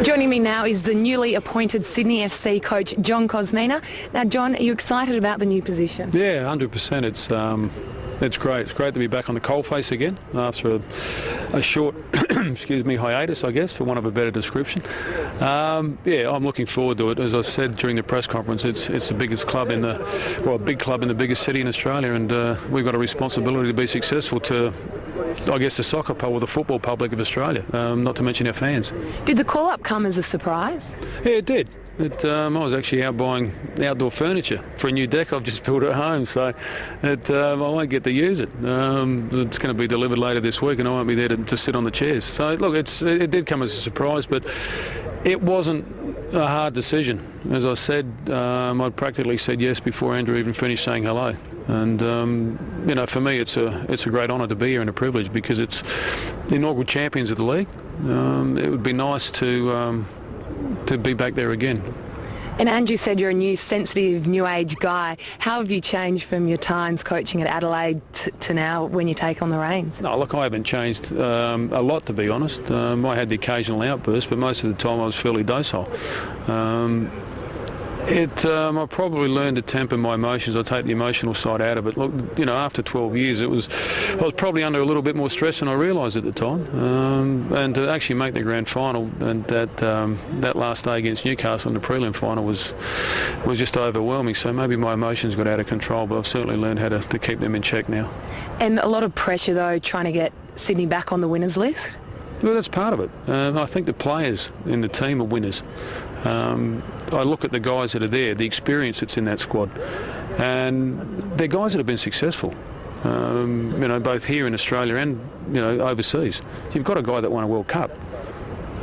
Joining me now is the newly appointed Sydney FC coach, John Kosmina. Now, John, are you excited about the new position? Yeah, 100%. It's great. It's great to be back on the coalface again after a short, hiatus, I guess, for want of a better description. Yeah, I'm looking forward to it. As I said during the press conference, it's the biggest club a big club in the biggest city in Australia, and we've got a responsibility to be successful to, I guess, the soccer or the football public of Australia, not to mention our fans. Did the call-up come as a surprise? Yeah, it did. I was actually out buying outdoor furniture for a new deck I've just built at home, so I won't get to use it. It's going to be delivered later this week, and I won't be there to sit on the chairs. So look, it did come as a surprise, but it wasn't a hard decision. As I said, I practically said yes before Andrew even finished saying hello. And for me, it's a great honour to be here and a privilege, because it's the inaugural champions of the league. It would be nice to be back there again. And Andrew said you're a new, sensitive, new age guy. How have you changed from your times coaching at Adelaide to now when you take on the reins? No, look, I haven't changed a lot, to be honest. I had the occasional outburst, but most of the time I was fairly docile. I probably learned to temper my emotions. I take the emotional side out of it. Look, after 12 years, I was probably under a little bit more stress than I realised at the time. And to actually make the grand final, and that last day against Newcastle in the prelim final was just overwhelming. So maybe my emotions got out of control, but I've certainly learned how to keep them in check now. And a lot of pressure, though, trying to get Sydney back on the winners list? Well, that's part of it. I think the players in the team are winners. I look at the guys that are there, the experience that's in that squad, and they're guys that have been successful, both here in Australia and, overseas. You've got a guy that won a World Cup.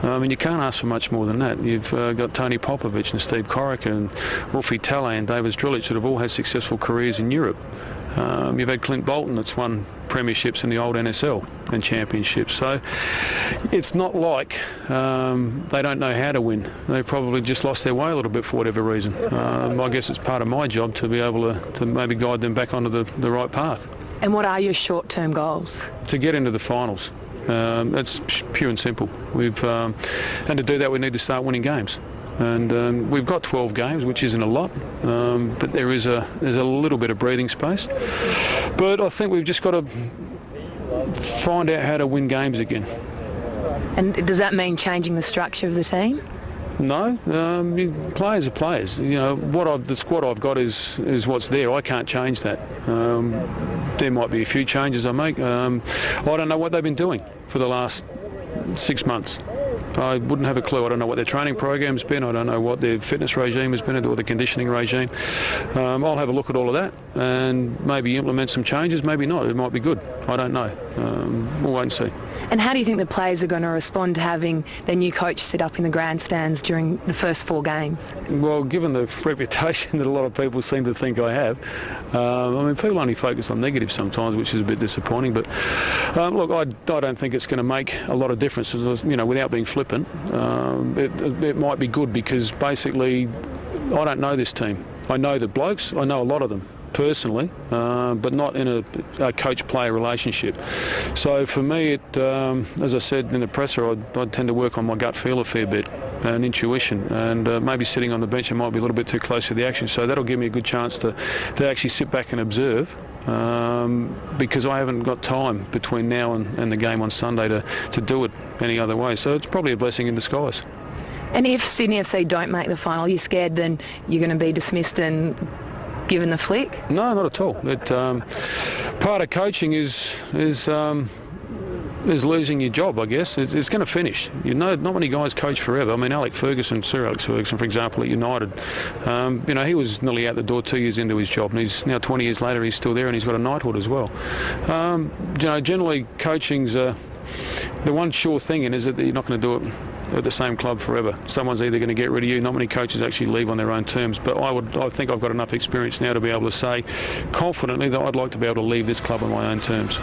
You can't ask for much more than that. You've got Tony Popovich and Steve Corica and Wolfie Talle and David Zdrilic that have all had successful careers in Europe. You've had Clint Bolton that's won premierships in the old NSL and championships. So it's not like they don't know how to win. They probably just lost their way a little bit for whatever reason. I guess it's part of my job to be able to maybe guide them back onto the right path. And what are your short-term goals? To get into the finals. That's pure and simple. And to do that we need to start winning games. And we've got 12 games, which isn't a lot, but there's a little bit of breathing space. But I think we've just got to find out how to win games again. And does that mean changing the structure of the team? No, players are players. The squad I've got is what's there. I can't change that. There might be a few changes I make. I don't know what they've been doing for the last 6 months. I wouldn't have a clue. I don't know what their training program's been. I don't know what their fitness regime has been or the conditioning regime. I'll have a look at all of that and maybe implement some changes, maybe not. It might be good. I don't know. We'll wait and see. And how do you think the players are going to respond to having their new coach sit up in the grandstands during the first 4 games? Well, given the reputation that a lot of people seem to think I have, people only focus on negatives sometimes, which is a bit disappointing. But look, I don't think it's going to make a lot of difference. Without being flippant, it might be good, because basically I don't know this team. I know the blokes. I know a lot of them personally, but not in a coach-player relationship. So for me, as I said in the presser, I'd tend to work on my gut feel a fair bit and intuition, and maybe sitting on the bench, it might be a little bit too close to the action. So that'll give me a good chance to actually sit back and observe, because I haven't got time between now and the game on Sunday to do it any other way. So it's probably a blessing in disguise. And if Sydney FC don't make the final, you're scared then you're going to be dismissed and given the flick? No, not at all. Part of coaching is losing your job, I guess. It's going to finish. Not many guys coach forever. Alec Ferguson, Sir Alex Ferguson, for example, at United, he was nearly out the door 2 years into his job, and he's now 20 years later, he's still there, and he's got a knighthood as well. Generally, coaching's the one sure thing is that you're not going to do it at the same club forever. Someone's either going to get rid of you. Not many coaches actually leave on their own terms, but I think I've got enough experience now to be able to say confidently that I'd like to be able to leave this club on my own terms.